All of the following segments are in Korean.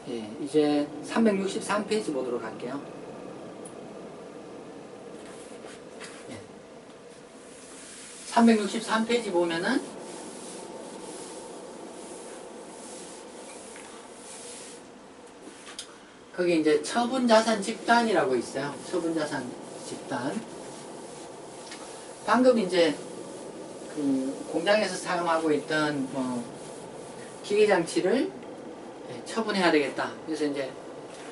예, 이제 363페이지 보도록 할게요. 예. 363페이지 보면은 거기 이제 처분자산 집단이라고 있어요. 처분자산 집단. 방금 이제 그 공장에서 사용하고 있던 뭐 기계장치를 처분해야 되겠다. 그래서 이제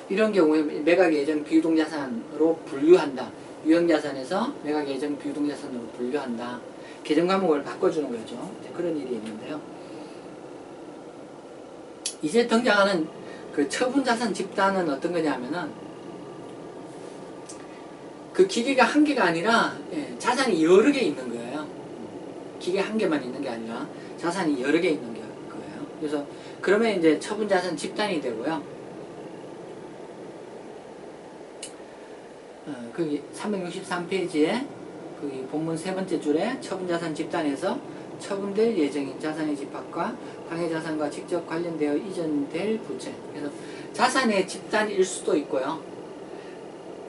이런 경우에 매각 예정 비유동자산으로 분류한다. 유형자산에서 매각 예정 비유동자산으로 분류한다. 계정 과목을 바꿔주는 거죠. 그런 일이 있는데요. 이제 등장하는 그 처분자산 집단은 어떤 거냐면은 그 기계가 한 개가 아니라 자산이 여러 개 있는 거예요. 기계 한 개만 있는 게 아니라 자산이 여러 개 있는 거예요. 그래서 그러면 이제 처분자산 집단이 되고요. 거기 363페이지에 거기 본문 세 번째 줄에 처분자산 집단에서 처분될 예정인 자산의 집합과 당해자산과 직접 관련되어 이전될 부채. 그래서 자산의 집단일 수도 있고요.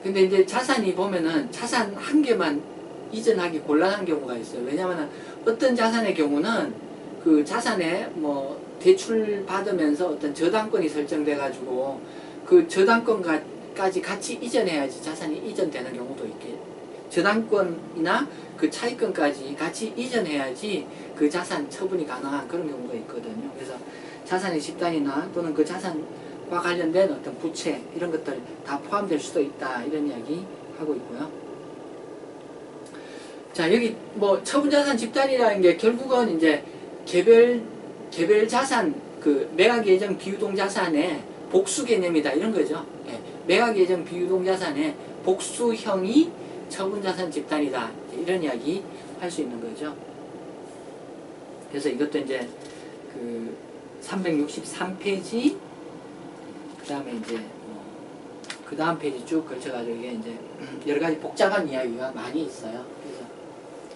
근데 이제 자산이 보면은 자산 한 개만 이전하기 곤란한 경우가 있어요. 왜냐하면 어떤 자산의 경우는 그 자산에 뭐 대출 받으면서 어떤 저당권이 설정돼 가지고 그 저당권까지 같이 이전해야지 자산이 이전되는 경우도 있게, 저당권이나 그 차익권까지 같이 이전해야지 그 자산 처분이 가능한 그런 경우가 있거든요. 그래서 자산의 집단이나 또는 그 자산과 관련된 어떤 부채 이런 것들 다 포함될 수도 있다, 이런 이야기 하고 있고요. 자, 여기 뭐 처분자산 집단이라는 게 결국은 이제 개별 자산, 그 매각 예정 비유동 자산의 복수 개념이다, 이런 거죠. 예, 매각 예정 비유동 자산의 복수형이 처분자산 집단이다, 이런 이야기 할 수 있는 거죠. 그래서 이것도 이제 그 363페이지 그 다음에 이제 그 다음 페이지 쭉 걸쳐가지고 이게 이제 여러 가지 복잡한 이야기가 많이 있어요. 그래서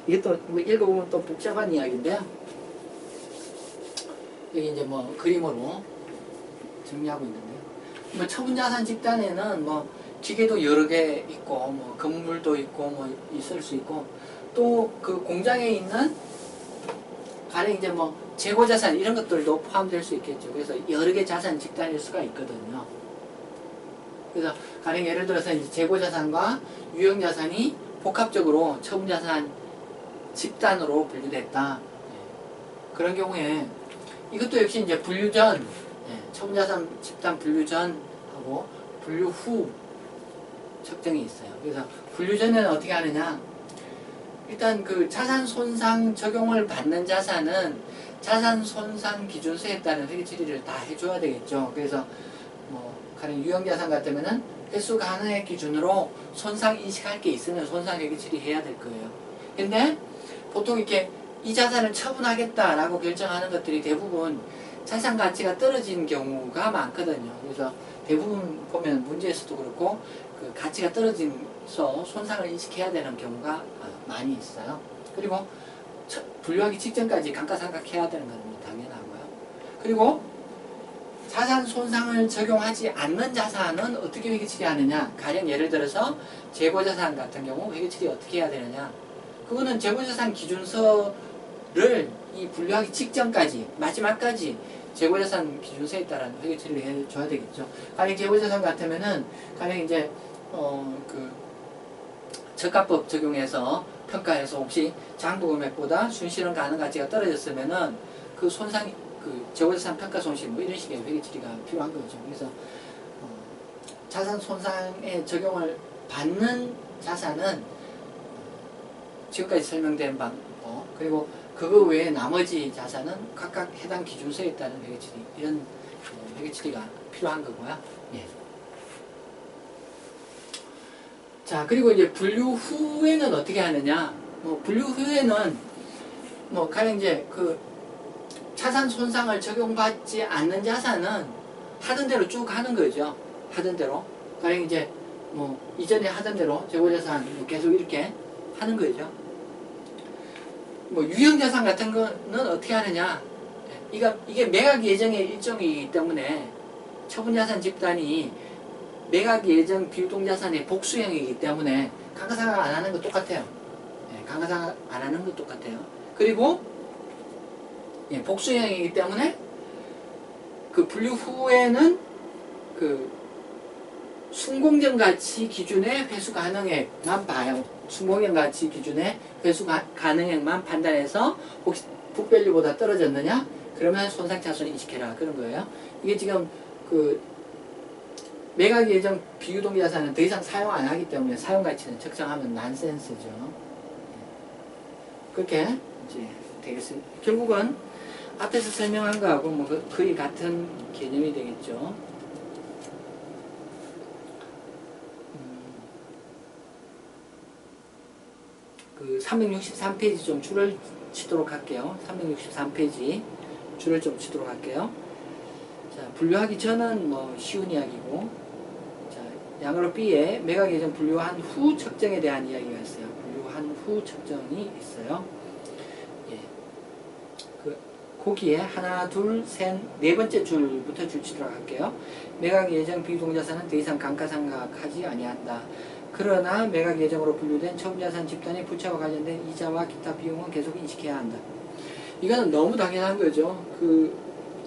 이것도 뭐 읽어보면 또 복잡한 이야기인데요. 여기 이제 뭐 그림으로 정리하고 있는데요. 뭐 처분자산 집단에는 뭐 기계도 여러 개 있고, 뭐 건물도 있고, 뭐 있을 수 있고, 또 그 공장에 있는 가령 이제 뭐 재고자산 이런 것들도 포함될 수 있겠죠. 그래서 여러 개 자산 집단일 수가 있거든요. 그래서 가령 예를 들어서 이제 재고자산과 유형자산이 복합적으로 처분자산 집단으로 분류됐다. 그런 경우에 이것도 역시 이제 분류 전, 처분자산 집단 분류 전하고 분류 후 측정이 있어요. 그래서 분류 전에는 어떻게 하느냐? 일단 그 자산 손상 적용을 받는 자산은 자산 손상 기준서에 따른 회계 처리를 다 해줘야 되겠죠. 그래서 뭐 가령 유형자산 같으면은 횟수 가능액 기준으로 손상 인식할 게 있으면 손상 회계 처리해야 될 거예요. 근데 보통 이렇게 이 자산을 처분하겠다라고 결정하는 것들이 대부분 자산 가치가 떨어진 경우가 많거든요. 그래서 대부분 보면 문제에서도 그렇고 그 가치가 떨어져서 손상을 인식해야 되는 경우가 많이 있어요. 그리고 분류하기 직전까지 감가상각해야 되는 건 당연하고요. 그리고 자산 손상을 적용하지 않는 자산은 어떻게 회계 처리하느냐? 가령 예를 들어서 재고자산 같은 경우 회계 처리 어떻게 해야 되느냐? 그거는 재고자산 기준서를 이 분류하기 직전까지 마지막까지 재고자산 기준서에 따른 회계 처리를 해줘야 되겠죠. 가령 재고자산 같으면은 가령 이제 그 저가법 적용해서 평가해서 혹시 장부금액보다 순실현 가능 가치가 떨어졌으면은 그 손상, 그 재고자산 평가 손실 뭐 이런 식의 회계 처리가 필요한 거죠. 그래서 자산 손상에 적용을 받는 자산은 지금까지 설명된 방법, 그리고 그거 외에 나머지 자산은 각각 해당 기준서에 따른 회계 처리, 이런 회계 처리가 필요한 거고요. 예. 자, 그리고 이제 분류 후에는 어떻게 하느냐? 뭐 분류 후에는 뭐 가령 이제 그 자산 손상을 적용받지 않는 자산은 하던 대로 쭉 하는 거죠. 하던 대로. 가령 이제 뭐 이전에 하던 대로 재고자산 계속 이렇게 하는 거죠. 뭐 유형자산 같은 거는 어떻게 하느냐? 이게 매각 예정의 일종이기 때문에 처분자산 집단이 매각 예정 비유동자산의 복수형이기 때문에 강가상각 안 하는 거 똑같아요. 예, 강가상각 안 하는 거 똑같아요. 그리고 예, 복수형이기 때문에 그 분류 후에는 그 순공정 가치 기준의 회수 가능액만 봐요. 순공정 가치 기준의 회수 가능액만 판단해서 혹시 북밸류보다 떨어졌느냐? 그러면 손상차손 인식해라. 그런 거예요. 이게 지금 그 매각 예정 비유동자산은 더 이상 사용 안 하기 때문에 사용 가치는 측정하면 난센스죠. 그렇게 이제 되겠습니다. 결국은 앞에서 설명한 거하고 뭐 거의 같은 개념이 되겠죠. 그 363페이지 좀 줄을 치도록 할게요. 363페이지 줄을 좀 치도록 할게요. 자, 분류하기 전은 뭐 쉬운 이야기고, 자, 양으로 B에 매각 예정 분류한 후 측정에 대한 이야기가 있어요. 분류한 후 측정이 있어요. 예. 거기에 하나, 둘, 셋, 네 번째 줄부터 줄 치도록 할게요. 매각 예정 비유동자산은 더 이상 감가상각하지 아니한다. 그러나 매각 예정으로 분류된 처분자산 집단의 부채와 관련된 이자와 기타 비용은 계속 인식해야 한다. 이거는 너무 당연한 거죠. 그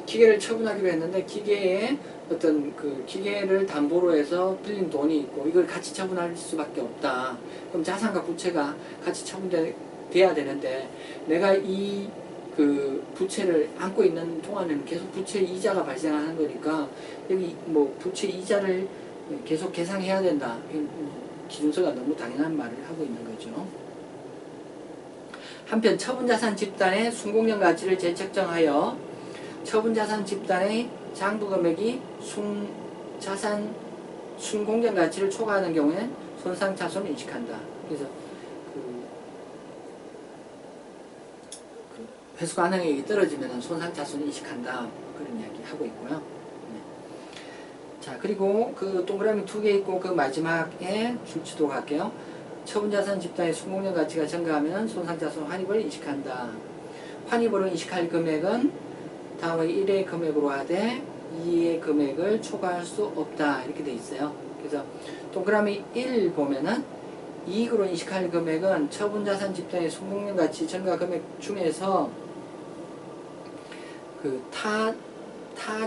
기계를 처분하기로 했는데 기계에 어떤 그 기계를 담보로 해서 빌린 돈이 있고 이걸 같이 처분할 수밖에 없다. 그럼 자산과 부채가 같이 처분돼야 되는데 내가 이 그 부채를 안고 있는 동안에는 계속 부채 이자가 발생하는 거니까 여기 뭐 부채 이자를 계속 계상해야 된다. 기준서가 너무 당연한 말을 하고 있는 거죠. 한편 처분자산 집단의 순공정 가치를 재측정하여 처분자산 집단의 장부금액이 자산 순공정 가치를 초과하는 경우엔 손상차손을 인식한다. 그래서 회수 가능액이 떨어지면 손상차손을 인식한다. 그런 이야기 하고 있고요. 네. 자, 그리고 그 동그라미 두 개 있고 그 마지막에 줄 치도록 할게요. 처분자산 집단의 순공정 가치가 증가하면 손상차손 환입을 인식한다. 환입으로 인식할 금액은 다음의 1의 금액으로 하되 2의 금액을 초과할 수 없다. 이렇게 돼 있어요. 그래서 동그라미 1 보면은 이익으로 인식할 금액은 처분자산 집단의 순공정 가치 증가 금액 중에서 그 타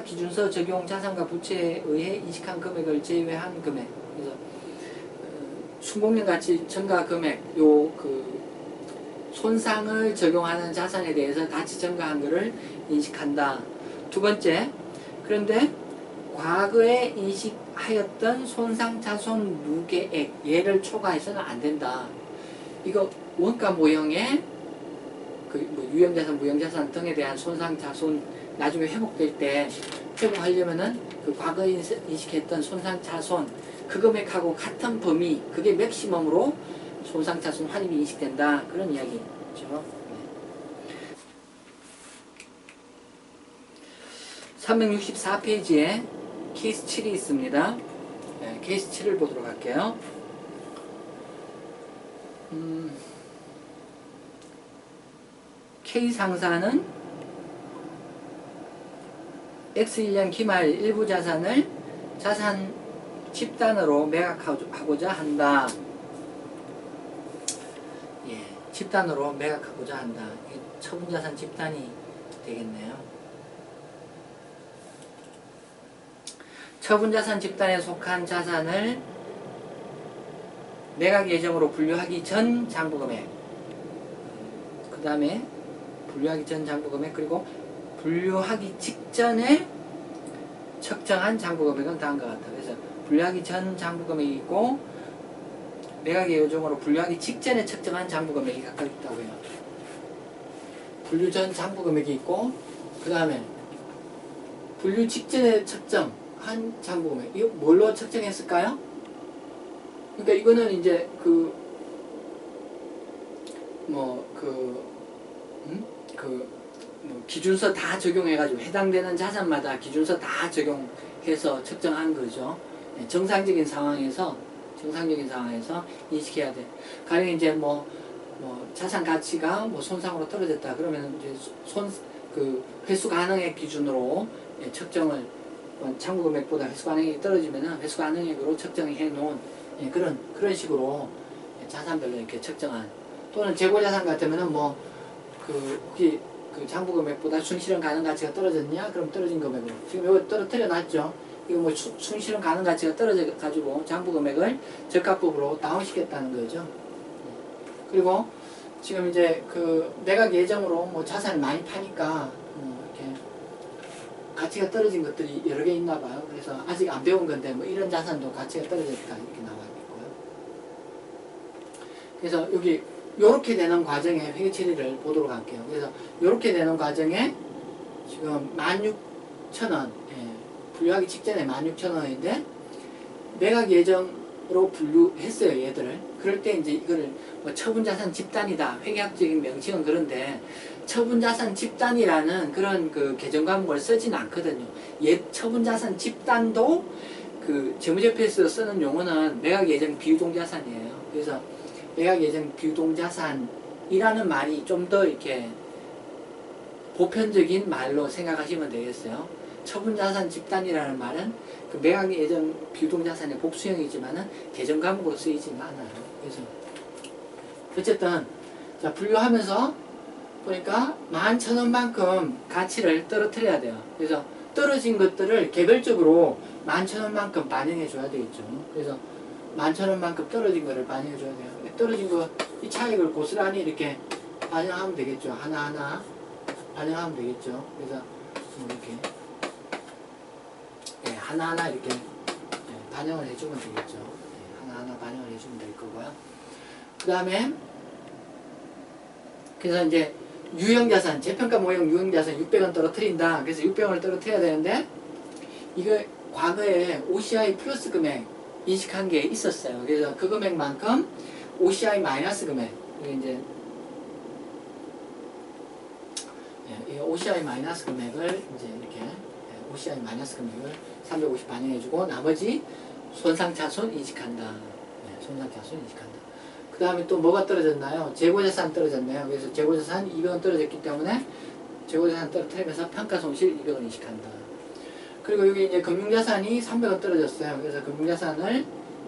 기준서 적용 자산과 부채에 의해 인식한 금액을 제외한 금액. 그래서 순공정 가치 증가 금액, 요 그 손상을 적용하는 자산에 대해서 가치 증가한 것을 인식한다. 두 번째, 그런데 과거에 인식하였던 손상차손 누계액, 얘를 초과해서는 안 된다. 이거 원가 모형에 그 뭐 유형자산, 무형자산 등에 대한 손상차손 나중에 회복될 때 회복하려면은 그 과거에 인식했던 손상차손 그 금액하고 같은 범위, 그게 맥시멈으로 손상차손 환입이 인식된다. 그런 이야기죠. 364페이지에 케이스 7이 있습니다. 네, 케이스 7을 보도록 할게요. K 상사는 X1년 기말 일부 자산을 자산 집단으로 매각하고자 한다. 예, 집단으로 매각하고자 한다. 처분자산 집단이 되겠네요. 처분자산 집단에 속한 자산을 매각 예정으로 분류하기 전 장부금액, 그 다음에 분류하기 전 장부금액, 그리고 분류하기 직전에 측정한 장부금액은 다음과 같다. 그래서 분류하기 전 장부금액이 있고 매각 예정으로 분류하기 직전에 측정한 장부금액이 각각 있다고 해요. 분류 전 장부금액이 있고 그 다음에 분류 직전에 측정한 장부금액, 이거 뭘로 측정했을까요? 그러니까 이거는 이제 기준서 다 적용해가지고 해당되는 자산마다 기준서 다 적용해서 측정한 거죠. 정상적인 상황에서 인식해야 돼. 가령 이제 자산 가치가 손상으로 떨어졌다 그러면 이제 회수 가능액 기준으로 측정을 장부 금액보다 회수 가능액이 떨어지면은 회수 가능액으로 측정해 놓은 예, 그런 식으로 자산별로 이렇게 측정한, 또는 재고 자산 같으면은 뭐 혹시 그 장부 금액보다 순실현 가능 가치가 떨어졌냐? 그럼 떨어진 금액으로 지금 이거 떨어뜨려 놨죠. 이거 뭐 순실현 가능 가치가 떨어져 가지고 장부 금액을 적합법으로 다운시켰다는 거죠. 그리고 지금 이제 그 매각 예정으로 뭐 자산을 많이 파니까 이렇게 가치가 떨어진 것들이 여러 개 있나 봐요. 그래서 아직 안 배운 건데 뭐 이런 자산도 가치가 떨어졌다 이렇게 나와 있고요. 그래서 여기 요렇게 되는 과정의 회계 처리를 보도록 할게요. 그래서 요렇게 되는 과정에 지금 16,000원, 예, 분류하기 직전에 16,000원인데 매각 예정으로 분류했어요, 얘들을. 그럴 때 이제 이거를 뭐 처분자산 집단이다. 회계학적인 명칭은 그런데 처분자산 집단이라는 그런 그 개정 과목을 쓰진 않거든요. 처분자산 집단도 그 재무제표에서 쓰는 용어는 매각 예정 비유동자산이에요. 그래서 매각 예정 비유동자산이라는 말이 좀 더 이렇게 보편적인 말로 생각하시면 되겠어요. 처분자산 집단이라는 말은 그 매각 예정 비유동자산의 복수형이지만은 개정 과목으로 쓰이지는 않아요. 그래서 어쨌든 자 분류하면서 보니까 11,000원만큼 가치를 떨어뜨려야 돼요. 그래서 떨어진 것들을 개별적으로 11,000원만큼 반영해 줘야 되겠죠. 그래서 11,000원만큼 떨어진 거를 반영해 줘야 돼요. 떨어진 거 이 차익을 고스란히 이렇게 반영하면 되겠죠. 하나하나 반영하면 되겠죠. 그래서 이렇게 예, 하나하나 이렇게 예, 반영을 해주면 되겠죠. 예, 하나하나 반영을 해주면 될 거고요. 그 다음에 그래서 이제 유형자산, 재평가 모형 유형자산 600원 떨어뜨린다. 그래서 600원을 떨어뜨려야 되는데 이거 과거에 OCI 플러스 금액 인식한 게 있었어요. 그래서 그 금액만큼 OCI 마이너스 금액, 이게 이제 예, 이 OCI 마이너스 금액을 이제 이렇게 예, OCI 마이너스 금액을 350 반영해주고 나머지 손상차손 인식한다. 예, 손상차손 인식한다. 그 다음에 또 뭐가 떨어졌나요? 재고자산 떨어졌네요. 그래서 재고자산 200원 떨어졌기 때문에 재고자산 떨어뜨리면서 평가손실 200원 인식한다. 그리고 여기 이제 금융자산이 300원 떨어졌어요. 그래서 금융자산을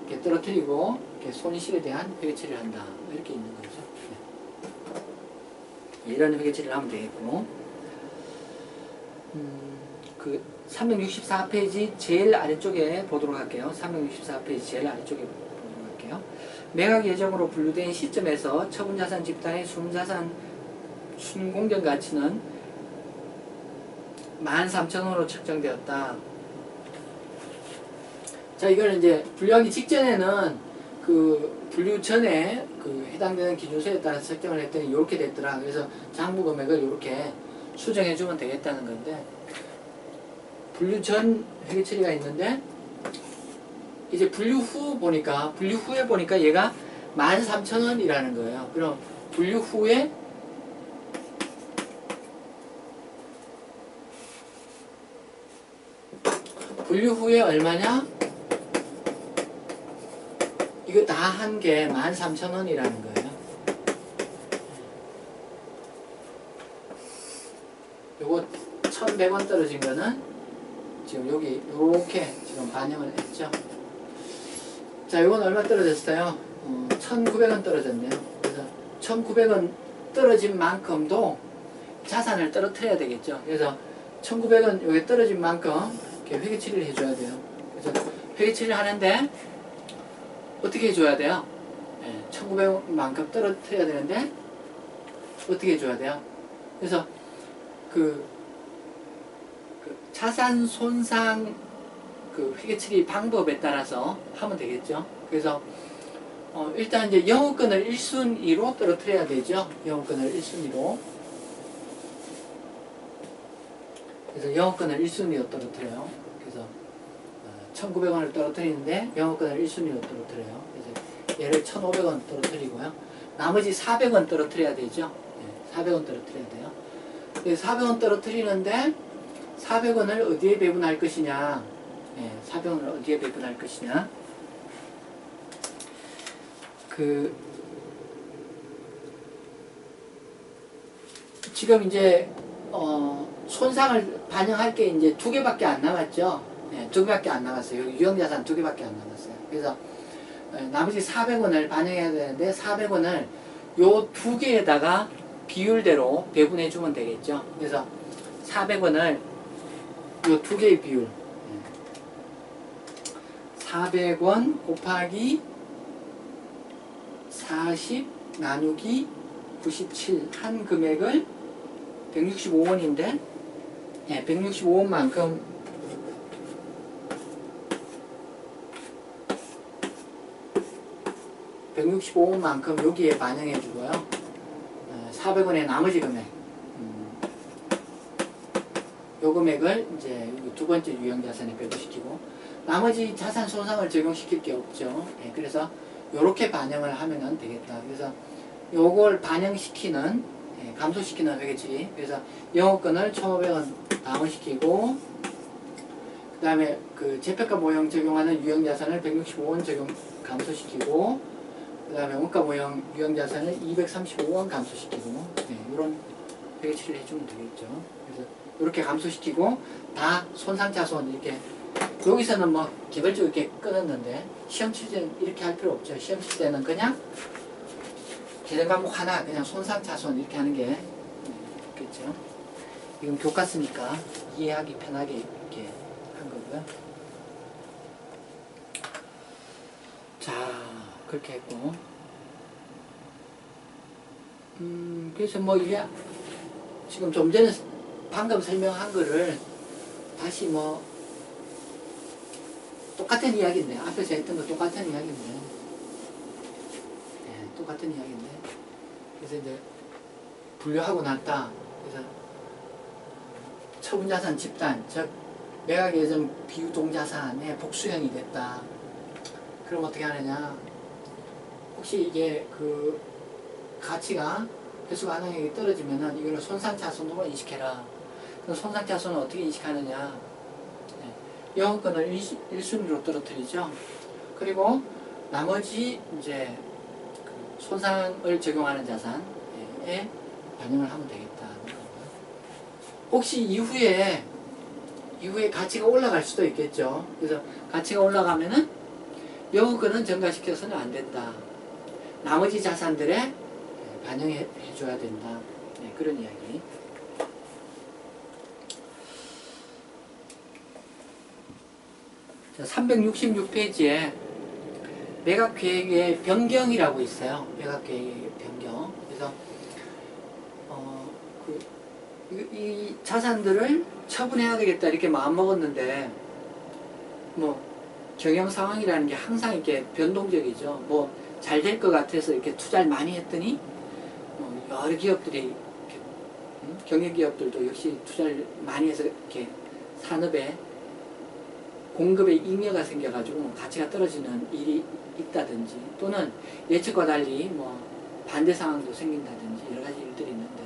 이렇게 떨어뜨리고 이렇게 손실에 대한 회계처리를 한다. 이렇게 있는 거죠. 네. 이런 회계처리를 하면 되겠고, 그 364페이지 제일 아래쪽에 보도록 할게요. 364페이지 제일 아래쪽에 보도록 할게요. 매각 예정으로 분류된 시점에서 처분자산 집단의 순자산 순공정 가치는 13,000원으로 측정되었다. 자, 이걸 이제 분류하기 직전에는 그 분류 전에 그 해당되는 기준서에 따라서 설정을 했더니 이렇게 됐더라. 그래서 장부 금액을 이렇게 수정해 주면 되겠다는 건데, 분류 전 회계 처리가 있는데 이제 분류 후 보니까, 분류 후에 보니까 얘가 13,000원이라는 거예요. 그럼 분류 후에 얼마냐? 이거 다 한 게 13,000원이라는 거예요. 요거 1,100원 떨어진 거는 지금 여기 요렇게 지금 반영을 했죠. 자, 요건 얼마 떨어졌어요? 1,900원 떨어졌네요. 그래서 1,900원 떨어진 만큼도 자산을 떨어뜨려야 되겠죠. 그래서 1,900원 여기 떨어진 만큼 이렇게 회계 처리를 해줘야 돼요. 그래서 회계 처리를 하는데 어떻게 해줘야 돼요? 1,900원만큼 떨어뜨려야 되는데 어떻게 해줘야 돼요? 그래서 그 자산 손상 그 회계 처리 방법에 따라서 하면 되겠죠. 그래서 일단 이제 영업권을 1순위로 떨어뜨려야 되죠. 영업권을 1순위로. 그래서 영업권을 1순위로 떨어뜨려요. 그래서 1,900원을 떨어뜨리는데 영업권을 1순위로 떨어뜨려요. 그래서 얘를 1,500원 떨어뜨리고요. 나머지 400원 떨어뜨려야 되죠. 400원 떨어뜨려야 돼요. 그래서 400원 떨어뜨리는데 400원을 어디에 배분할 것이냐. 400원을 어디에 배분할 것이냐. 지금 이제 손상을 반영할 게 이제 2개밖에 안 남았죠. 예, 2개밖에 안 남았어요. 여기 유형자산 2개밖에 안 남았어요. 그래서 나머지 400원을 반영해야 되는데 400원을 요 2개에다가 비율대로 배분해 주면 되겠죠. 그래서 400원을 요 2개의 비율 400원 곱하기 40 나누기 97 한 금액을 165원인데 예, 165원만큼 165원만큼 여기에 반영해 주고요. 400원의 나머지 금액 요 금액을 이제 두 번째 유형자산에 배분시키고 나머지 자산 손상을 적용시킬 게 없죠. 예, 그래서 요렇게 반영을 하면 되겠다. 그래서 요걸 반영시키는 감소시키는 회계처리. 그래서 영업권을 1,500원 다운시키고 그 다음에 그 재평가 모형 적용하는 유형자산을 165원 적용 감소시키고 그 다음에 원가 모형 유형자산을 235원 감소시키고 이런 회계처리를 해주면 되겠죠. 그래서 이렇게 감소시키고 다 손상차손 이렇게 여기서는 뭐 개별적으로 이렇게 끊었는데 시험 칠 때는 이렇게 할 필요 없죠. 시험 칠 때는 그냥 계정 과목 하나 그냥 손상차손 이렇게 하는 게 좋겠죠. 이건 교과서니까 이해하기 편하게 이렇게 한 거고요. 자, 그렇게 했고 그래서 뭐 이게 지금 좀 전에 방금 설명한 거를 다시 뭐 똑같은 이야기인데 앞에서 했던 거 똑같은 이야기인데 똑같은 이야기인데 그래서 이제 분류하고 났다. 그래서 처분자산 집단 즉 매각예정 비유동자산의 복수형이 됐다. 그럼 어떻게 하느냐? 혹시 이게 그 가치가 회수 가능액이 떨어지면은 이거를 손상차손으로 인식해라. 그럼 손상차손은 어떻게 인식하느냐? 영업권을 1순위로 떨어뜨리죠. 그리고 나머지 이제 그 손상을 적용하는 자산에 반영을 하면 되겠다. 혹시 이후에 가치가 올라갈 수도 있겠죠. 그래서 가치가 올라가면은 영업권은 증가시켜서는 안 된다. 나머지 자산들에 반영해 줘야 된다. 그런 이야기. 자, 366페이지에 매각계획의 변경이라고 있어요. 매각계획의 변경. 그래서 이 자산들을 처분해야 되겠다 이렇게 마음먹었는데 뭐 경영상황이라는 게 항상 이렇게 변동적이죠. 뭐 잘 될 것 같아서 이렇게 투자를 많이 했더니 여러 기업들이 이렇게, 경영기업들도 역시 투자를 많이 해서 이렇게 산업에 공급에 잉여가 생겨가지고 가치가 떨어지는 일이 있다든지 또는 예측과 달리 뭐 반대 상황도 생긴다든지 여러 가지 일들이 있는데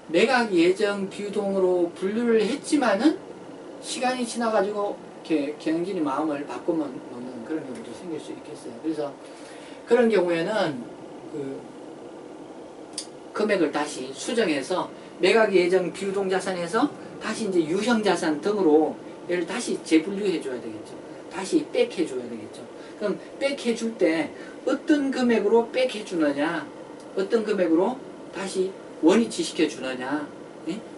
매각 예정 비유동으로 분류를 했지만은 시간이 지나가지고 이렇게 경영진이 마음을 바꾸면 먹는 그런 경우도 생길 수 있겠어요. 그래서 그런 경우에는 그 금액을 다시 수정해서 매각 예정 비유동 자산에서 다시 이제 유형 자산 등으로 얘를 다시 재분류해 줘야 되겠죠. 다시 백해 줘야 되겠죠. 그럼 백해 줄 때 어떤 금액으로 백해 주느냐, 어떤 금액으로 다시 원위치 시켜 주느냐,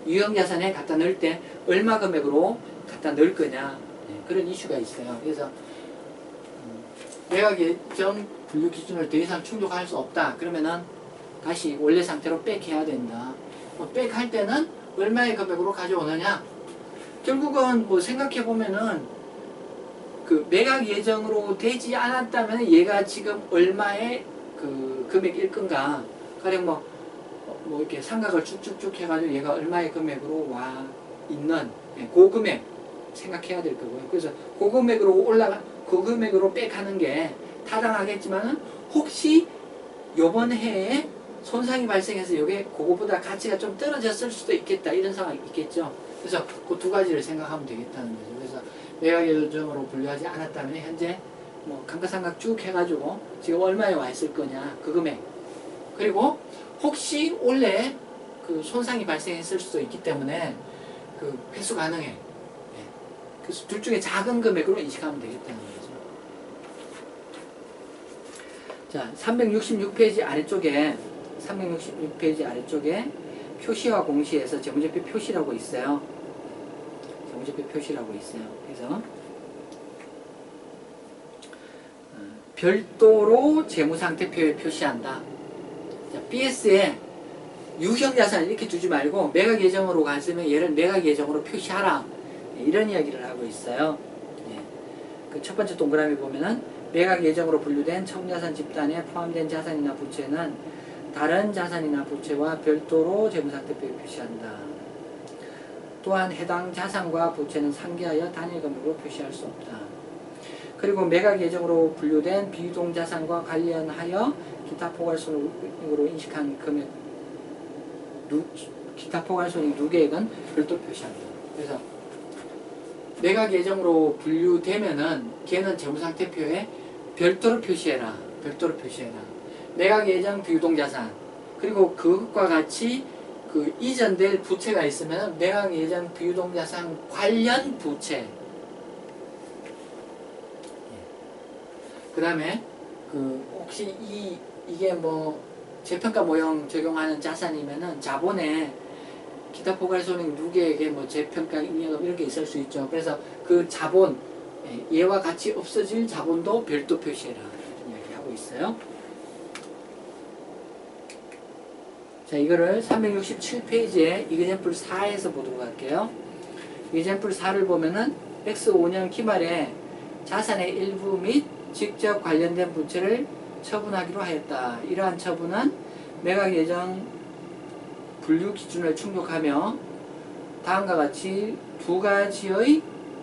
유형 자산에 갖다 넣을 때 얼마 금액으로 갖다 넣을 거냐, 그런 이슈가 있어요. 그래서 매각 예정 분류 기준을 더 이상 충족할 수 없다. 그러면은 다시 원래 상태로 백해야 된다. 백할 때는 얼마의 금액으로 가져오느냐? 결국은 뭐 생각해 보면은 그 매각 예정으로 되지 않았다면 얘가 지금 얼마의 그 금액일 건가? 가령 뭐 이렇게 삼각을 쭉쭉쭉 해가지고 얘가 얼마의 금액으로 와 있는 그 금액 생각해야 될 거고요. 그래서 그 금액으로 백하는 게 타당하겠지만은 혹시 요번 해에 손상이 발생해서 이게 그거보다 가치가 좀 떨어졌을 수도 있겠다 이런 상황이 있겠죠. 그래서 그 두 가지를 생각하면 되겠다는 거죠. 그래서 매각 예정으로 분류하지 않았다면 현재 뭐 감가상각 쭉 해가지고 지금 얼마에 와 있을 거냐 그 금액 그리고 혹시 원래 그 손상이 발생했을 수도 있기 때문에 그 회수 가능액 그래서 둘 중에 작은 금액으로 인식하면 되겠다는 거죠. 자, 366페이지 아래쪽에 366페이지 아래쪽에 표시와 공시에서 재무제표 표시라고 있어요. 재무제표 표시라고 있어요. 그래서 별도로 재무상태표에 표시한다. 자, BS에 유형자산 이렇게 두지 말고 매각예정으로 갔으면 얘를 매각예정으로 표시하라. 이런 이야기를 하고 있어요. 그 첫 번째 동그라미 보면은 매각예정으로 분류된 처분자산 집단에 포함된 자산이나 부채는 다른 자산이나 부채와 별도로 재무상태표에 표시한다. 또한 해당 자산과 부채는 상기하여 단일 금액으로 표시할 수 없다. 그리고 매각 예정으로 분류된 비유동자산과 관련하여 기타 포괄손익으로 인식한 금액, 기타 포괄손익 누계액은 별도로 표시한다. 그래서 매각 예정으로 분류되면은 걔는 재무상태표에 별도로 표시해라. 별도로 표시해라. 매각 예정 비유동자산 그리고 그것과 같이 그 이전될 부채가 있으면 매각 예정 비유동자산 관련 부채. 그 다음에 그 혹시 이게 뭐 재평가 모형 적용하는 자산이면은 자본에 기타 포괄손익 누계에게 뭐 재평가 잉여금 이런 게 있을 수 있죠. 그래서 그 자본 얘와 같이 없어질 자본도 별도 표시해라 이런 이야기 하고 있어요. 자, 이거를 367페이지에 이그젬플 4에서 보도록 할게요. 이그젬플 4를 보면은 X5년 기말에 자산의 일부 및 직접 관련된 부채를 처분하기로 하였다. 이러한 처분은 매각 예정 분류 기준을 충족하며 다음과 같이 두 가지의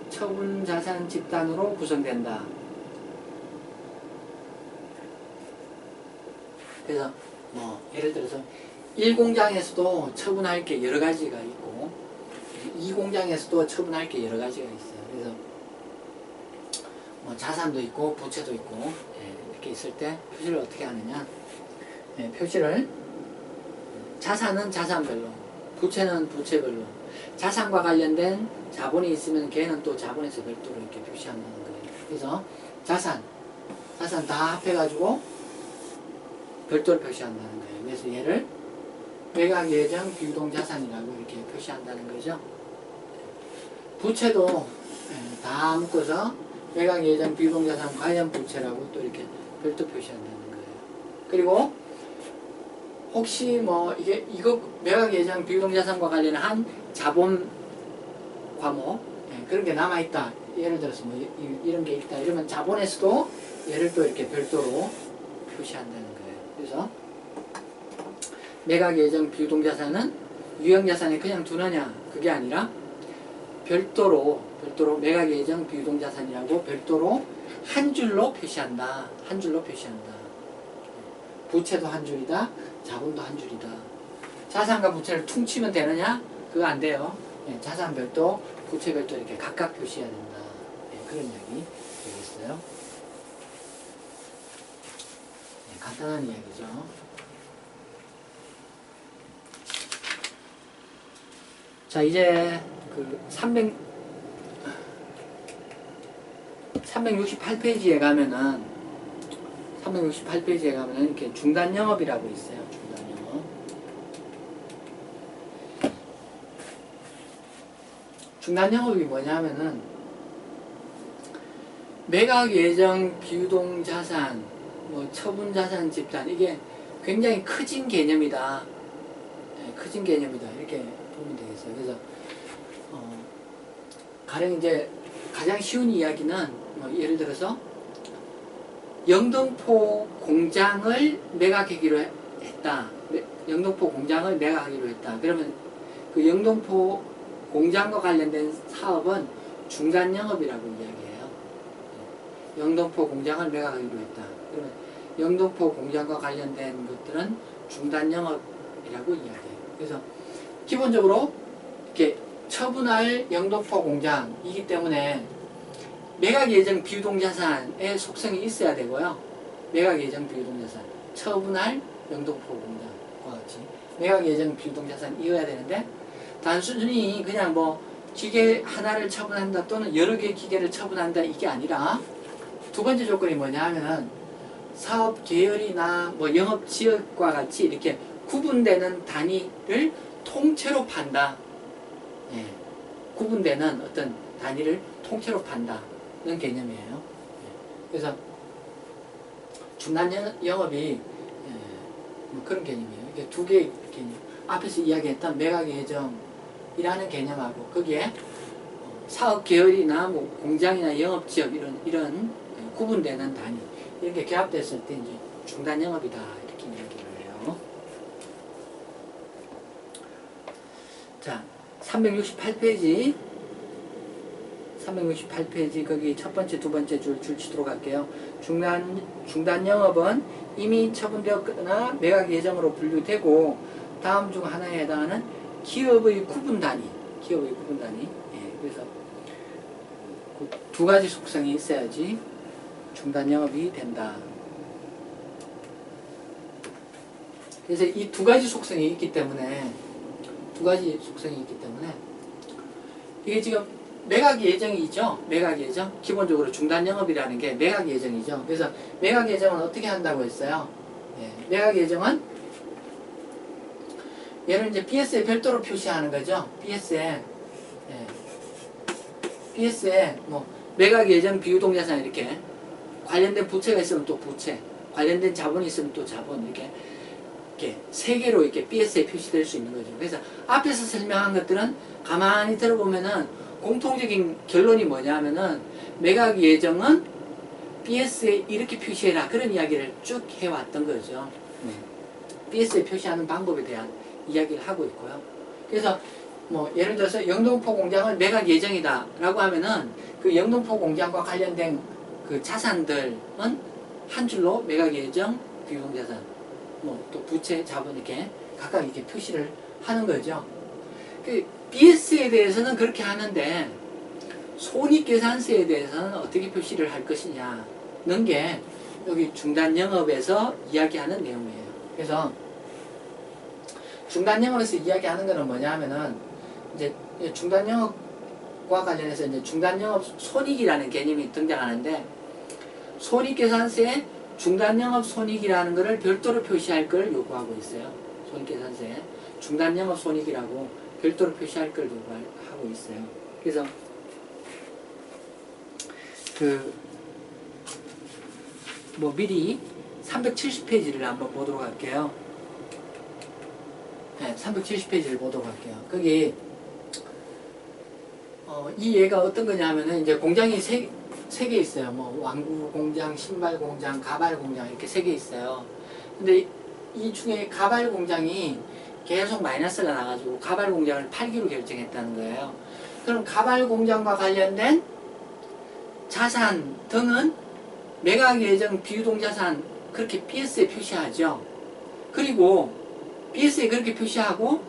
처분 자산 집단으로 구성된다. 그래서 뭐 예를 들어서 1공장에서도 처분할 게 여러 가지가 있고 2공장에서도 처분할 게 여러 가지가 있어요. 그래서 뭐 자산도 있고 부채도 있고 이렇게 있을 때 표시를 어떻게 하느냐. 표시를 자산은 자산별로, 부채는 부채별로, 자산과 관련된 자본이 있으면 걔는 또 자본에서 별도로 이렇게 표시한다는 거예요. 그래서 자산 다 합해가지고 별도로 표시한다는 거예요. 그래서 얘를 매각 예정 비유동자산이라고 이렇게 표시한다는 거죠. 부채도 다 묶어서 매각 예정 비유동자산 관련 부채라고 또 이렇게 별도 표시한다는 거예요. 그리고 혹시 뭐 이거 매각 예정 비유동자산과 관련한 자본 과목 그런 게 남아 있다. 예를 들어서 뭐 이런 게 있다. 이러면 자본에서도 얘를 또 이렇게 별도로 표시한다는 거예요. 그래서 매각 예정 비유동자산은 유형자산에 그냥 두느냐 그게 아니라 별도로 매각 예정 비유동자산이라고 별도로 한 줄로 표시한다. 한 줄로 표시한다. 부채도 한 줄이다. 자본도 한 줄이다. 자산과 부채를 퉁치면 되느냐? 그거 안 돼요. 자산 별도, 부채 별도 이렇게 각각 표시해야 된다. 그런 이야기 되겠어요. 간단한 이야기죠. 자, 이제 그 368페이지에 가면은 이렇게 중단 영업이라고 있어요. 중단 영업. 중단 영업이 뭐냐면은 매각 예정 비유동 자산, 뭐 처분 자산 집단 이게 굉장히 커진 개념이다. 커진 개념이다. 이렇게 보면 되겠어요. 그래서 가령 이제 가장 쉬운 이야기는 뭐 예를 들어서 영등포 공장을 매각하기로 했다. 영등포 공장을 매각하기로 했다. 그러면 그 영등포 공장과 관련된 사업은 중단 영업이라고 이야기해요. 영등포 공장을 매각하기로 했다. 그러면 영등포 공장과 관련된 것들은 중단 영업이라고 이야기해요. 그래서 기본적으로 이렇게 처분할 영등포 공장이기 때문에 매각 예정 비유동자산의 속성이 있어야 되고요. 매각 예정 비유동자산, 처분할 영등포 공장과 같이 매각 예정 비유동자산이어야 되는데 단순히 그냥 뭐 기계 하나를 처분한다 또는 여러 개의 기계를 처분한다 이게 아니라 두 번째 조건이 뭐냐 하면은 사업 계열이나 뭐 영업 지역과 같이 이렇게 구분되는 단위를 통째로 판다. 예, 구분되는 어떤 단위를 통째로 판다는 개념이에요. 예, 그래서 중단 영업이 예, 뭐 그런 개념이에요. 이게 두 개의 개념. 앞에서 이야기했던 매각예정이라는 개념하고 거기에 사업 계열이나 뭐 공장이나 영업 지역 이런 구분되는 단위 이런 게 결합됐을 때 이제 중단 영업이다 이렇게 이야기를 해요. 자, 368페이지 거기 첫 번째, 두 번째 줄 치도록 할게요. 중단 영업은 이미 처분되었거나 매각 예정으로 분류되고 다음 중 하나에 해당하는 기업의 구분 단위. 예, 그래서 그 두 가지 속성이 있어야지 중단 영업이 된다. 그래서 이 두 가지 속성이 있기 때문에 이게 지금 매각 예정이죠. 매각 예정. 기본적으로 중단 영업이라는 게 매각 예정이죠. 그래서 매각 예정은 어떻게 한다고 했어요? 예, 매각 예정은 얘를 이제 BS에 별도로 표시하는 거죠. BS에 뭐 매각 예정 비유동자산 이렇게 관련된 부채가 있으면 또 부채, 관련된 자본이 있으면 또 자본 이렇게 세 개로 이렇게 BS에 표시될 수 있는 거죠. 그래서 앞에서 설명한 것들은 가만히 들어보면은 공통적인 결론이 뭐냐면은 매각 예정은 BS에 이렇게 표시해라 그런 이야기를 쭉 해왔던 거죠. BS에 표시하는 방법에 대한 이야기를 하고 있고요. 그래서 뭐 예를 들어서 영등포 공장을 매각 예정이다 라고 하면은 그 영등포 공장과 관련된 그 자산들은 한 줄로 매각 예정 비유동자산 뭐 또 부채 자본 이렇게 각각 이렇게 표시를 하는 거죠. 그 BS에 대해서는 그렇게 하는데 손익계산서에 대해서는 어떻게 표시를 할 것이냐는 게 여기 중단 영업에서 이야기하는 내용이에요. 그래서 중단 영업에서 이야기하는 거는 뭐냐 하면은 이제 중단 영업과 관련해서 이제 중단 영업 손익이라는 개념이 등장하는데 손익계산서에 중단 영업 손익이라는 것을 별도로 표시할 걸 요구하고 있어요. 손익계산서에 중단 영업 손익이라고 별도로 표시할 걸 요구하고 있어요. 그래서 뭐 미리 370페이지를 한번 보도록 할게요. 네, 370페이지를 보도록 할게요. 거기 이 예가 어떤 거냐 하면은 이제 공장이 세 개 있어요. 뭐 왕구 공장, 신발 공장, 가발 공장 이렇게 세 개 있어요. 근데 이 중에 가발 공장이 계속 마이너스가 나가지고 가발 공장을 팔기로 결정했다는 거예요. 그럼 가발 공장과 관련된 자산 등은 매각 예정 비유동자산 그렇게 BS에 표시하죠. 그리고 BS에 그렇게 표시하고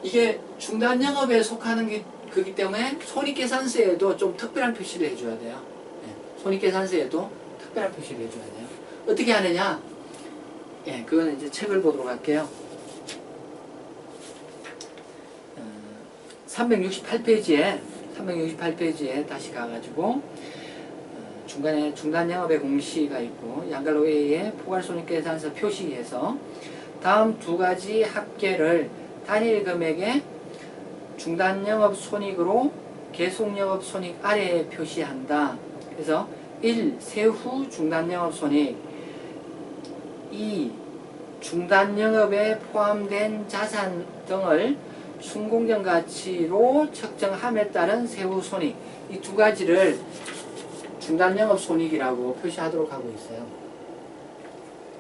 이게 중단 영업에 속하는 게 그렇기 때문에 손익계산서에도 좀 특별한 표시를 해줘야 돼요. 예, 손익계산서에도 특별한 표시를 해줘야 돼요. 어떻게 하느냐? 예, 그거는 이제 책을 보도록 할게요. 368페이지에 다시 가가지고 중간에 중단 영업의 공시가 있고 양갈로 A의 포괄손익계산서 표시에서 다음 두 가지 합계를 단일 금액의 중단영업 손익으로 계속영업 손익 아래에 표시한다. 그래서 1. 세후 중단영업 손익 2. 중단영업에 포함된 자산 등을 순공정 가치로 측정함에 따른 세후 손익 이 두 가지를 중단영업 손익이라고 표시하도록 하고 있어요.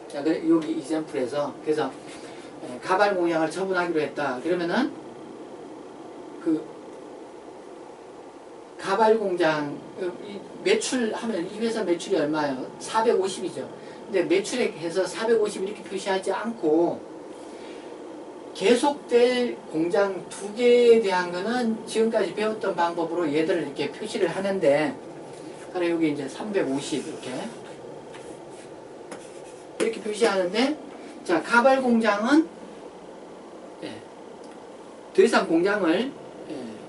자, 여기 이젠플에서 그래서 가발 공장을 처분하기로 했다. 그러면은 그 가발 공장 매출하면 이 회사 매출이 얼마예요? 450이죠. 근데 매출액 해서 450 이렇게 표시하지 않고 계속될 공장 두 개에 대한 거는 지금까지 배웠던 방법으로 얘들을 이렇게 표시를 하는데 그래 여기 이제 350 이렇게 표시하는데 자 가발 공장은 더 이상 공장을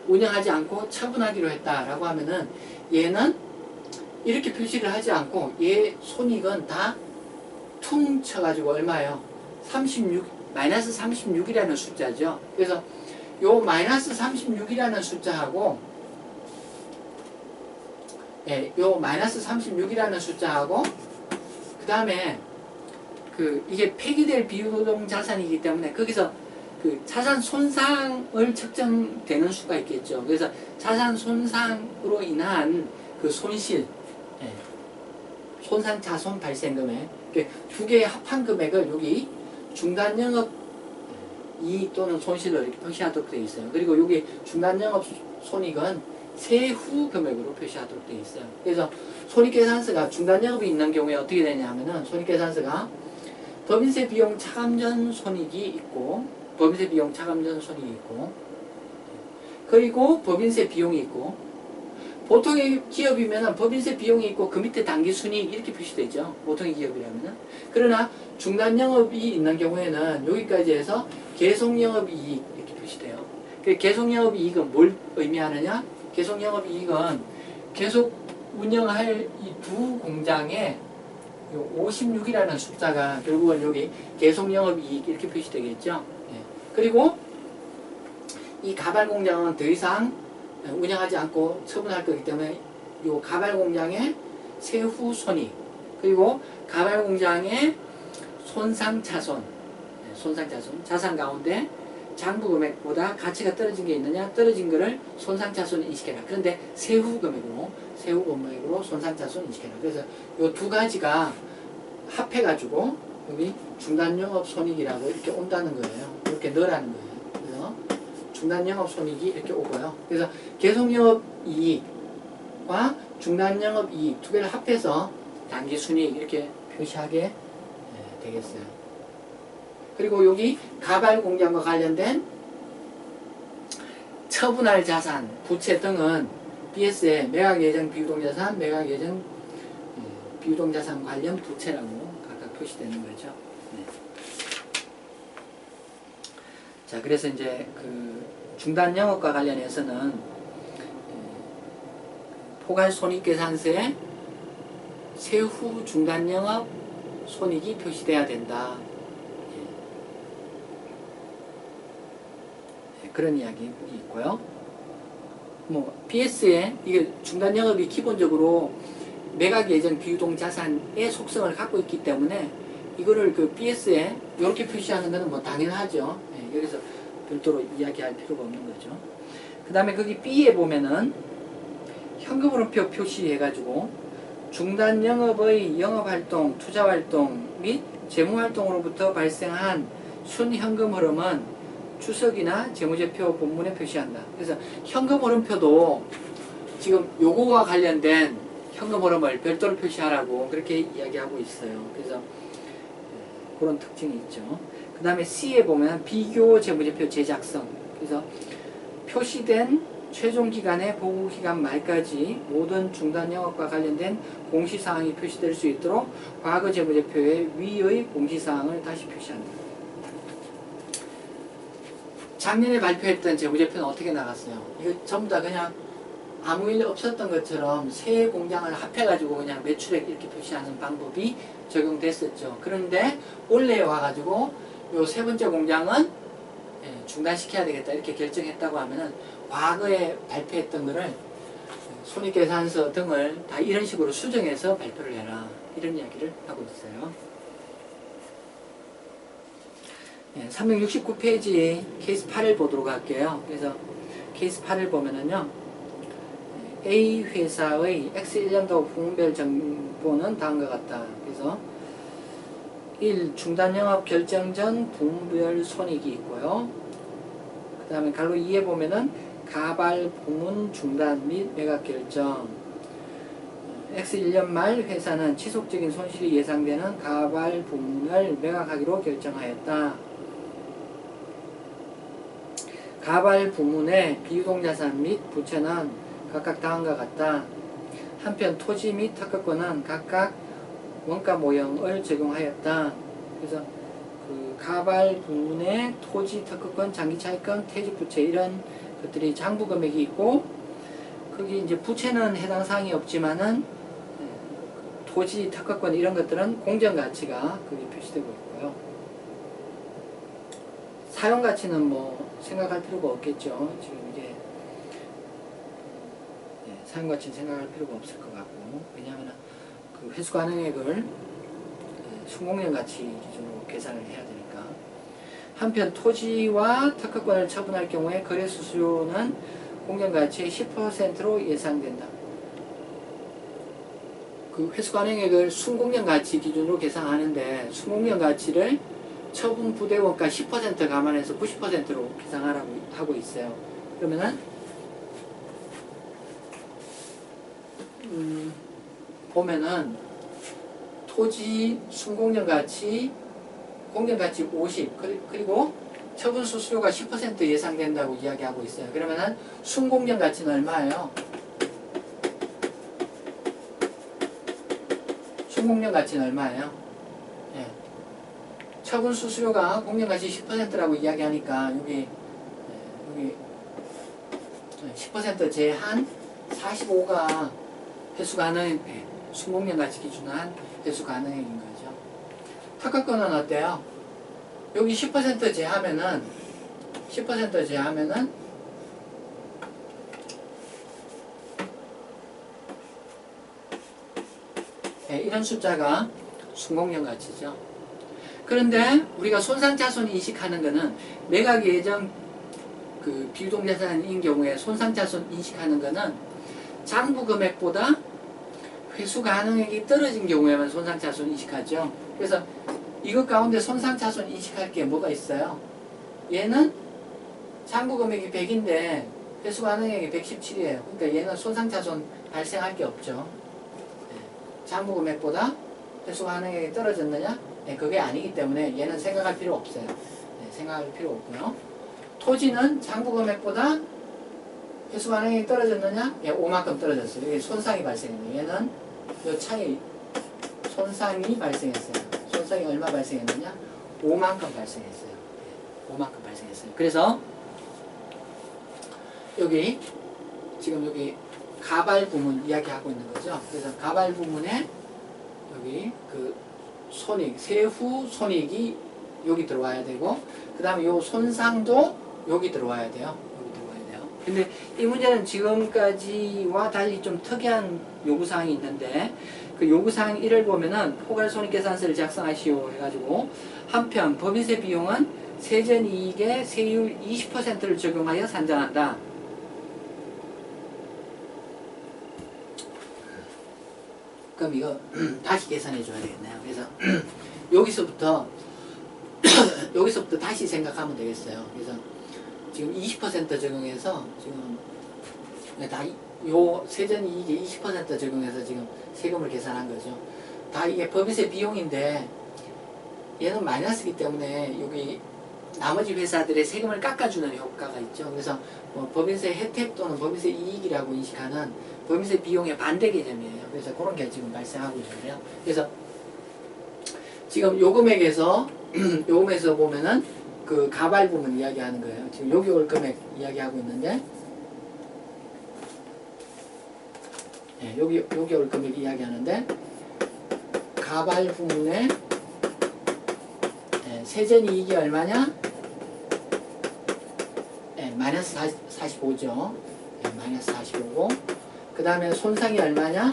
운영하지 않고 처분하기로 했다라고 하면은 얘는 이렇게 표시를 하지 않고 얘 손익은 다 퉁 쳐가지고 얼마예요? 36, 마이너스 36이라는 숫자죠. 그래서 요 마이너스 36이라는 숫자하고 예, 요 마이너스 36이라는 숫자하고 그 다음에 이게 폐기될 비유동 자산이기 때문에 거기서 그 자산 손상을 측정되는 수가 있겠죠. 그래서 자산 손상으로 인한 그 손실, 예, 손상 자손 발생 금액, 두 개의 합한 금액을 여기 중단 영업 이익 또는 손실을 이렇게 표시하도록 되어 있어요. 그리고 여기 중단 영업 손익은 세후 금액으로 표시하도록 되어 있어요. 그래서 손익계산서가 중단 영업이 있는 경우에 어떻게 되냐면은 손익계산서가 법인세 비용 차감 전 손익이 있고, 법인세 비용 차감 전 손익이 있고, 그리고 법인세 비용이 있고, 보통의 기업이면은 법인세 비용이 있고 그 밑에 당기 순이익 이렇게 표시되죠. 보통의 기업이라면은. 그러나 중단 영업이 있는 경우에는 여기까지 해서 계속 영업 이익 이렇게 표시돼요. 그 계속 영업 이익은 뭘 의미하느냐? 계속 영업 이익은 계속 운영할 이 두 공장에 56이라는 숫자가 결국은 여기 계속 영업 이익 이렇게 표시되겠죠. 예. 그리고 이 가발 공장은 더 이상 운영하지 않고 처분할 거기 때문에 이 가발 공장의 세후 손익, 그리고 가발 공장의 손상 차손, 자산 가운데 장부 금액보다 가치가 떨어진 게 있느냐? 떨어진 거를 손상 차손 인식해라. 그런데 세후 금액으로 손상 차손 인식해라. 그래서 이 두 가지가 합해가지고 여기 중단 영업 손익이라고 이렇게 온다는 거예요. 이렇게 넣으라는 거예요. 그래서 중단 영업 손익이 이렇게 오고요. 그래서 계속 영업 이익과 중단 영업 이익 두 개를 합해서 단기 순이익 이렇게 표시하게 되겠어요. 그리고 여기 가발 공장과 관련된 처분할 자산, 부채 등은 BS에 매각 예정 비유동 자산, 매각 예정 비유동 자산 관련 부채라고 각각 표시되는 거죠. 네. 자, 그래서 이제 그 중단 영업과 관련해서는 포괄 손익계산서에 세후 중단 영업 손익이 표시돼야 된다. 그런 이야기 있고요. 뭐 BS에 이게 중단 영업이 기본적으로 매각 예정 비유동 자산의 속성을 갖고 있기 때문에 이거를 그 BS에 이렇게 표시하는 것은 뭐 당연하죠. 예, 여기서 별도로 이야기할 필요가 없는 거죠. 그 다음에 거기 B에 보면은 현금흐름표 표시해가지고 중단 영업의 영업활동, 투자활동 및 재무활동으로부터 발생한 순현금 흐름은 추석이나 재무제표 본문에 표시한다. 그래서 현금 흐름표도 지금 요거와 관련된 현금 흐름을 별도로 표시하라고 그렇게 이야기하고 있어요. 그래서 그런 특징이 있죠. 그 다음에 C에 보면 비교 재무제표 제작성. 그래서 표시된 최종 기간의 보고 기간 말까지 모든 중단 영업과 관련된 공시사항이 표시될 수 있도록 과거 재무제표의 위의 공시사항을 다시 표시한다. 작년에 발표했던 재무제표는 어떻게 나갔어요? 이거 전부 다 그냥 아무 일 없었던 것처럼 세 공장을 합해가지고 그냥 매출액 이렇게 표시하는 방법이 적용됐었죠. 그런데 올해 와가지고 요 세 번째 공장은 중단시켜야 되겠다 이렇게 결정했다고 하면은 과거에 발표했던 거를 손익계산서 등을 다 이런 식으로 수정해서 발표를 해라. 이런 이야기를 하고 있어요. 369페이지 케이스 8을 보도록 할게요. 그래서 케이스 8을 보면은요, A 회사의 X1년도 부문별 정보는 다음과 같다. 그래서 1. 중단 영업 결정 전 부문별 손익이 있고요. 그 다음에 갈로 2에 보면은 가발 부문 중단 및 매각 결정. X1년 말 회사는 지속적인 손실이 예상되는 가발 부문을 매각하기로 결정하였다. 가발 부문의 비유동자산 및 부채는 각각 다음과 같다. 한편 토지 및 특허권은 각각 원가 모형을 적용하였다. 그래서 그 가발 부문의 토지 특허권, 장기차익권, 퇴직부채 이런 것들이 장부 금액이 있고, 거기 이제 부채는 해당 사항이 없지만은 토지, 특허권 이런 것들은 공정 가치가 거기 표시되고 있고요. 사용 가치는 뭐 생각할 필요가 없겠죠. 지금 이게 사용 가치는 생각할 필요가 없을 것 같고, 왜냐하면 그 회수 가능액을 순공년 가치 기준으로 계산을 해야 되니까. 한편 토지와 특허권을 처분할 경우에 거래 수수료는 공정 가치의 10%로 예상된다. 그 회수 가능액을 순공년 가치 기준으로 계산하는데, 순공년 가치를 처분 부대 원가 10% 감안해서 90%로 계산하라고 하고 있어요. 그러면은 보면은 토지 순공년 가치, 공정 가치 50, 그리고 처분 수수료가 10% 예상된다고 이야기하고 있어요. 그러면은 순공년 가치는 얼마예요? 순공년 가치는 얼마예요? 예. 처분 수수료가 공정 가치 10%라고 이야기하니까 여기 10% 제한 45가 회수 가능, 순공년 가치 기준으로 한 회수 가능액인 거죠. 특허권은 어때요? 여기 10% 제하면은 10% 제하면은 이런 숫자가 순공년 가치죠. 그런데 우리가 손상자손 인식하는 거는 매각 예정 그 비유동자산인 경우에 손상자손 인식하는 거는 장부 금액보다 회수 가능액이 떨어진 경우에만 손상자손 인식하죠. 그래서 이것 가운데 손상자손 인식할 게 뭐가 있어요? 얘는 장부 금액이 100인데 회수 가능액이 117이에요. 그러니까 얘는 손상자손 발생할 게 없죠. 장부 금액보다 회수 가능액이 떨어졌느냐? 네, 그게 아니기 때문에 얘는 생각할 필요 없어요. 네, 생각할 필요 없고요. 토지는 장부 금액보다 회수 가능액이 떨어졌느냐? 예, 5만큼 떨어졌어요. 이게 손상이 발생했네요. 얘는 이 차이 손상이 발생했어요. 손상이 얼마 발생했느냐? 5만큼 발생했어요. 5만큼 발생했어요. 그래서 여기 지금 여기 가발 부문 이야기하고 있는 거죠. 그래서 가발 부문에 여기 그 손익, 세후 손익이 여기 들어와야 되고, 그 다음에 요 손상도 여기 들어와야 돼요. 여기 들어와야 돼요. 근데 이 문제는 지금까지와 달리 좀 특이한 요구사항이 있는데, 그 요구사항 1을 보면은 포괄손익계산서를 작성하시오 해가지고, 한편 법인세 비용은 세전이익의 세율 20%를 적용하여 산정한다. 그럼 이거 다시 계산해 줘야 되겠네요. 그래서 여기서부터 다시 생각하면 되겠어요. 그래서 지금 20% 적용해서 지금 요 세전이익에 20% 적용해서 지금 세금을 계산한 거죠. 다 이게 법인세 비용인데 얘는 마이너스이기 때문에 여기 나머지 회사들의 세금을 깎아주는 효과가 있죠. 그래서 뭐 법인세 혜택 또는 법인세 이익이라고 인식하는 법인세 비용의 반대 개념이에요. 그래서 그런 게 지금 발생하고 있는데요. 그래서 지금 요 금액에서 보면은 그 가발 부분 이야기하는 거예요. 지금 여기 올 금액 이야기하고 있는데, 네, 여기 올 금액 이야기하는데, 가발 부문에 세전이익이 얼마냐? 마이너스 45죠. 마이너스 45고, 그 다음에 손상이 얼마냐?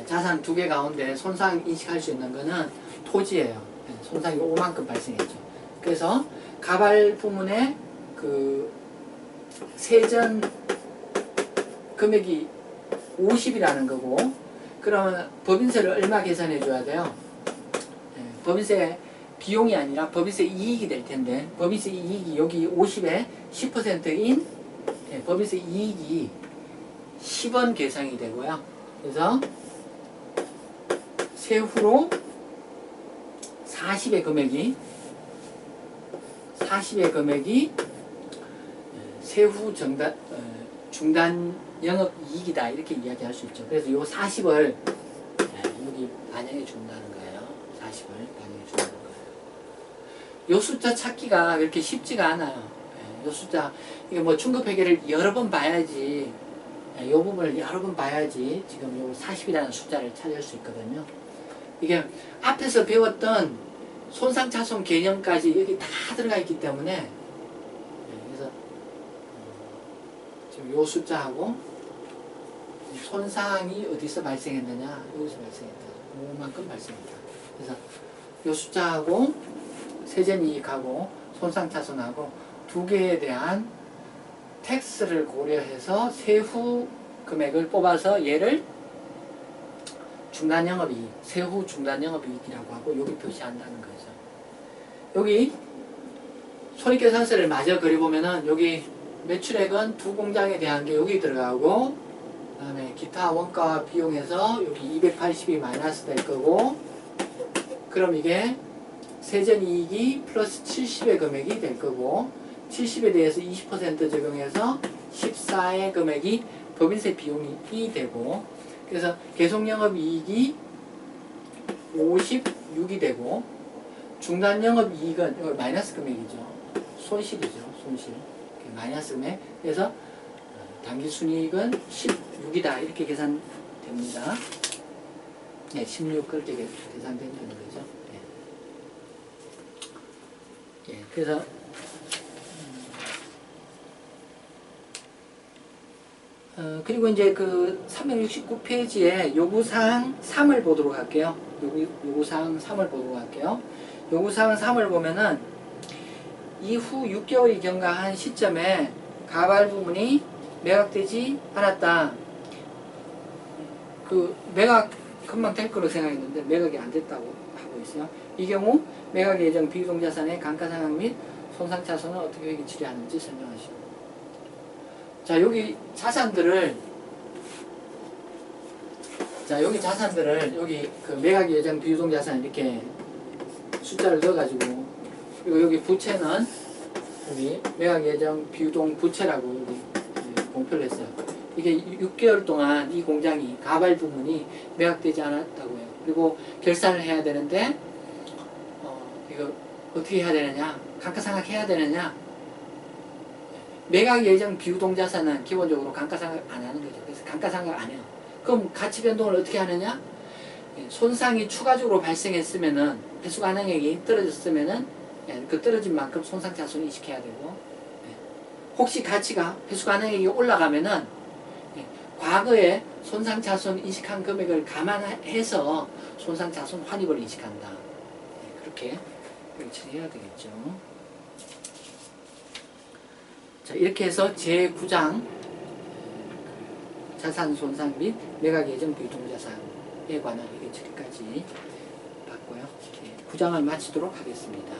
자산 두 개 가운데 손상 인식할 수 있는 거는 토지예요. 손상이 5만큼 발생했죠. 그래서 가발 부문에 그 세전 금액이 50이라는 거고, 그러면 법인세를 얼마 계산해 줘야 돼요? 법인세 비용이 아니라 법인세 이익이 될 텐데, 법인세 이익이 여기 50에 10%인 법인세 이익이 10원 계산이 되고요. 그래서 세후로 40의 금액이 세후 중단 영업 이익이다, 이렇게 이야기할 수 있죠. 그래서 요 40을 여기 반영해 준다는 거예요. 40을 반영해 준다는 거예요. 요 숫자 찾기가 그렇게 쉽지가 않아요. 요 숫자, 이게 뭐 충급회계를 여러 번 봐야지, 요 부분을 여러 번 봐야지 지금 요 40이라는 숫자를 찾을 수 있거든요. 이게 앞에서 배웠던 손상차손 개념까지 여기 다 들어가 있기 때문에, 그래서 지금 요 숫자하고 손상이 어디서 발생했느냐, 여기서 발생했다. 요만큼 발생했다. 그래서 요 숫자하고 세전이익하고 손상차손하고 두 개에 대한 텍스를 고려해서 세후 금액을 뽑아서 얘를 중단영업이익, 세후 중단영업이익이라고 하고 여기 표시한다는 거죠. 여기 손익계산서를 마저 그려보면은 여기 매출액은 두 공장에 대한 게 여기 들어가고, 그 다음에 기타 원가와 비용에서 여기 280이 마이너스 될 거고, 그럼 이게 세전이익이 플러스 70의 금액이 될 거고, 70에 대해서 20% 적용해서 14의 금액이 법인세 비용이 되고, 그래서 계속영업이익이 56이 되고, 중단영업이익은 마이너스 금액이죠. 손실이죠. 손실. 마이너스 금액. 그래서 당기순이익은 16이다. 이렇게 계산됩니다. 네, 16 그렇게 계산되는 거죠. 네. 예, 그래서 그리고 이제 그 369페이지에 요구사항 3을 보도록 할게요. 요구사항 3을 보도록 할게요. 요구사항 3을 보면은 이후 6개월이 경과한 시점에 가발 부분이 매각되지 않았다. 그 매각 금방 될 거로 생각했는데 매각이 안 됐다고 하고 있어요. 이 경우 매각 예정 비유동자산의 감가상각 및 손상차손은 어떻게 회계 처리하는지 설명하시오. 자, 여기 자산들을 여기 그 매각 예정 비유동자산 이렇게 숫자를 넣어가지고, 그리고 여기 부채는 여기 매각 예정 비유동 부채라고 여기 공표를 했어요. 이게 6개월 동안 이 공장이 가발 부분이 매각되지 않았다고 해요. 그리고 결산을 해야 되는데 이거 어떻게 해야 되느냐, 감가상각 해야 되느냐. 매각 예정 비유동자산은 기본적으로 감가상각 안 하는 거죠. 그래서 감가상각 안 해요. 그럼 가치 변동을 어떻게 하느냐? 손상이 추가적으로 발생했으면은, 배수가능액이 떨어졌으면은 그 떨어진 만큼 손상차손 인식해야 되고, 혹시 가치가 배수가능액이 올라가면은 과거에 손상차손 인식한 금액을 감안해서 손상차손 환입을 인식한다. 그렇게 처리해야 되겠죠. 자, 이렇게 해서 제9장 자산 손상 및 매각 예정 비유동자산에 관한 회계 처리까지 봤고요. 9장을 마치도록 하겠습니다.